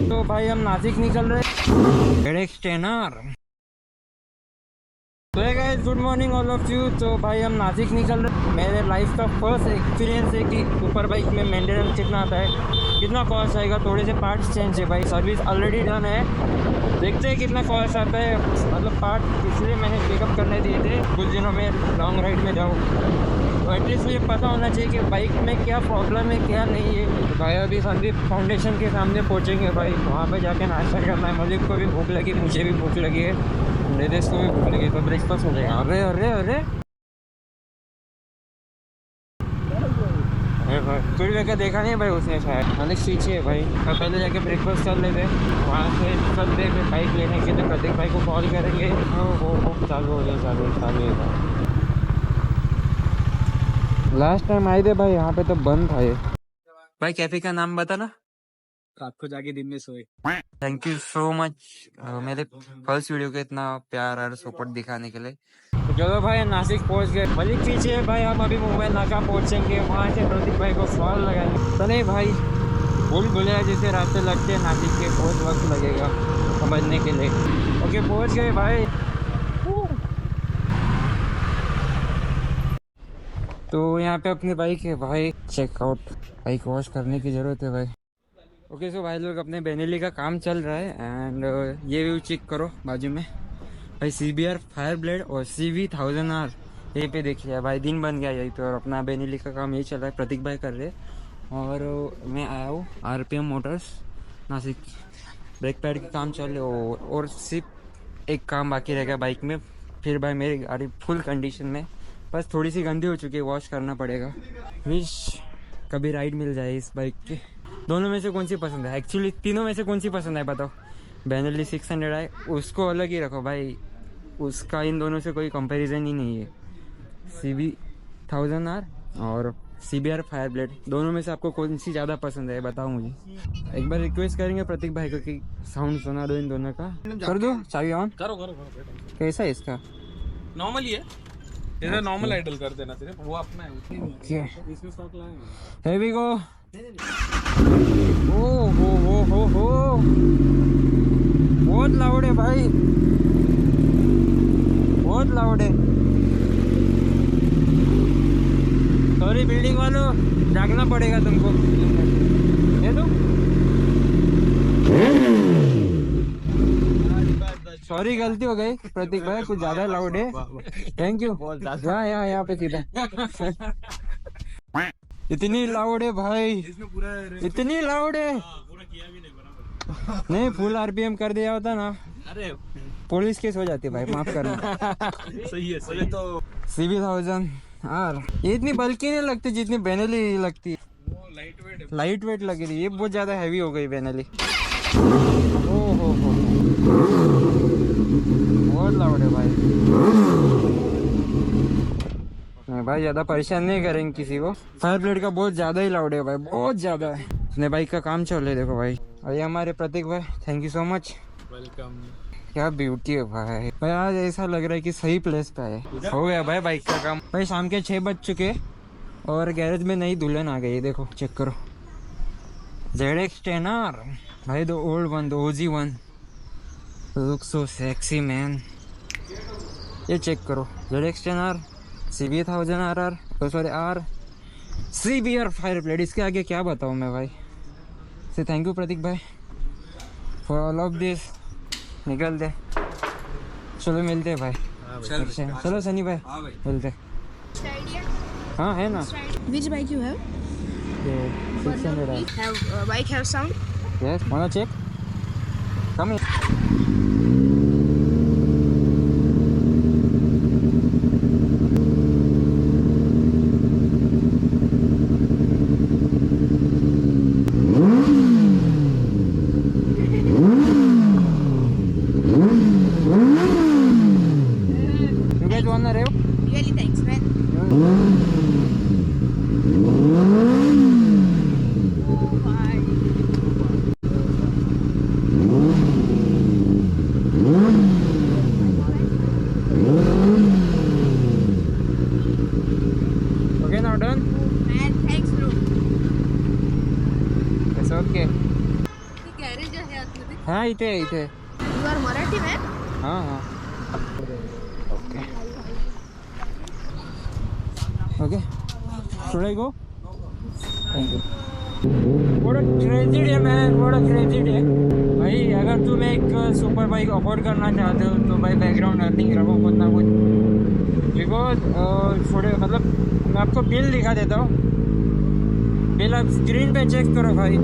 तो भाई हम नासिक निकल रहे स्टेनर। तो guys good morning all of you. तो भाई हम नासिक निकल रहे। मेरे लाइफ का फर्स्ट एक्सपीरियंस है कि सुपर बाइक में मेंटेनेंस कितना आता है, कितना कॉस्ट आएगा। थोड़े से पार्ट्स चेंज है भाई, सर्विस ऑलरेडी डन है। देखते हैं कितना कॉस्ट आता है। मतलब पार्ट इसलिए मैंने पिकअप करने दिए थे कुछ दिनों में लॉन्ग राइड में जाऊँ, तो एटलीस्ट मुझे पता होना चाहिए कि बाइक में क्या प्रॉब्लम है क्या नहीं है। तो भाई अभी संदीप फाउंडेशन के सामने पहुँचेंगे भाई, वहाँ पे जाके नाश्ता करना है। मलिक को भी भूख लगी, मुझे भी भूख लगी है, लेडीज को भी भूख लगी, तो ब्रेकफास्ट हो जाएगा। अरे अरे अरे थोड़ी जगह देखा नहीं भाई उसने, शायद मलिक पीछे है भाई। अब पहले जाके ब्रेकफास्ट कर लेते, वहाँ से निकलते फिर बाइक लेने के लिए प्रतीक भाई को कॉल करेंगे। वो चालू हो जाए, चालू है। लास्ट टाइम आए थे भाई यहाँ पे तो बंद था ये। भाई कैफे का नाम बता ना। रात को जाके दिन में सोए। थैंक यू सो मच मेरे फर्स्ट वीडियो के इतना प्यार और सपोर्ट दिखाने के लिए। तो चलो भाई नासिक पहुंच गए। मलिक पीछे है भाई, हम अभी मुंबई नाका पहुंचेंगे, वहाँ से प्रतीक भाई को कॉल लगाएंगे। तो नहीं भाई भूल भुलैया जैसे रास्ते लगते हैं नासिक के, बहुत वक्त लगेगा समझने के लिए। ओके पहुंच गए भाई। तो यहाँ पे अपनी बाइक है भाई, चेकआउट। बाइक वॉश करने की जरूरत है भाई। ओके सो भाई लोग अपने बेनेली का काम चल रहा है एंड ये व्यू चेक करो बाजू में भाई, CBR फायर ब्लेड और CV1000R यहीं पे देखिए भाई। दिन बन गया यही पे और अपना बेनेली का काम यही चल रहा है, प्रतीक भाई कर रहे हैं। और मैं आया हूँ RPM Motors Nashik, brake pad के काम चल रहे और सिर्फ एक काम बाकी रह गया बाइक में, फिर भाई मेरी गाड़ी फुल कंडीशन में, बस थोड़ी सी गंदी हो चुकी है, वॉश करना पड़ेगा। विश कभी राइड मिल जाए इस बाइक की। दोनों में से कौन सी पसंद है, एक्चुअली तीनों में से कौन सी पसंद है बताओ। बेनेली 600 है, उसको अलग ही रखो भाई, उसका इन दोनों से कोई कंपैरिजन ही नहीं है। CV1000R और CBR फायर ब्लेड, दोनों में से आपको कौन सी ज़्यादा पसंद है बताओ मुझे। एक बार रिक्वेस्ट करेंगे प्रतीक भाई को कि साउंड सुना दो इन दोनों का। कर दो चाबी ऑन। करो। कैसा है इसका? नॉर्मल ही है, इधर नॉर्मल आइडल कर देना, सिर्फ वो अपना है। ओके इसमें स्टॉक लाएंगे। here we go। ओ हो बहुत लाउड है भाई, बहुत लाउड है। सॉरी बिल्डिंग वालों, जागना पड़ेगा तुमको। ये तो सॉरी गलती हो गई प्रतीक भाई, कुछ ज्यादा लाउड है। Thank you. यहाँ पे सीधा इतनी लाउड है भाई, इतनी लाउड है। पूरा किया भी नहीं बराबर। नहीं फुल RPM कर दिया होता ना, अरे पुलिस केस हो जाती है भाई, माफ करना। सही है तो CV1000R ये इतनी बल्कि नहीं लगती जितनी बेनेली लगती है। वो लाइट वेट है। लाइट वेट लग रही है, ये बहुत ज्यादा हैवी हो गई बेनेली। हो बहुत लाउड है भाई। नहीं भाई ज्यादा परेशान नहीं करेंगे किसी को। फायर ब्लेड का बहुत ज्यादा ही लाउड है भाई, बहुत ज्यादा है। अपने बाइक का काम चल रहा है देखो भाई। और ये हमारे प्रतीक भाई, thank you so much. Welcome. क्या ब्यूटी है भाई आज ऐसा लग रहा है कि सही प्लेस पे है। हो गया भाई बाइक का काम भाई। शाम के 6 बज चुके और गैरेज में नई दुल्हन आ गई, देखो चेक करो। ZX10R भाई, the old one, the OG one, look so sexy man. ये चेक करो ZX10R CV1000R, sorry R CBR fire blade. इसके आगे क्या बताऊँ मैं भाई। से थैंक यू प्रतीक भाई फॉर ऑल ऑफ दिस। निकल दे, चलो मिलते हैं भाई। चलो सनी भाई मिलते। हाँ है ना। Which bike you have? ये 600 है। Have bike have sound? Yes, wanna check? Come in. You guys wanna rev? Really thanks man. Oh my. Okay, now done? Man, thanks bro. It's okay. हाँ इथे इथे You are Marathi man? हाँ हाँ okay okay should I go? Thank you. What a crazy day man, what a crazy day. भाई अगर तुम एक super bike afford करना चाहते हो तो भाई बैकग्राउंड अर्निंग रखो कुछ ना कुछ, बिकॉज थोड़े मतलब मैं आपको बिल दिखा देता हूँ। बिल आप स्क्रीन पे चेक करो भाई,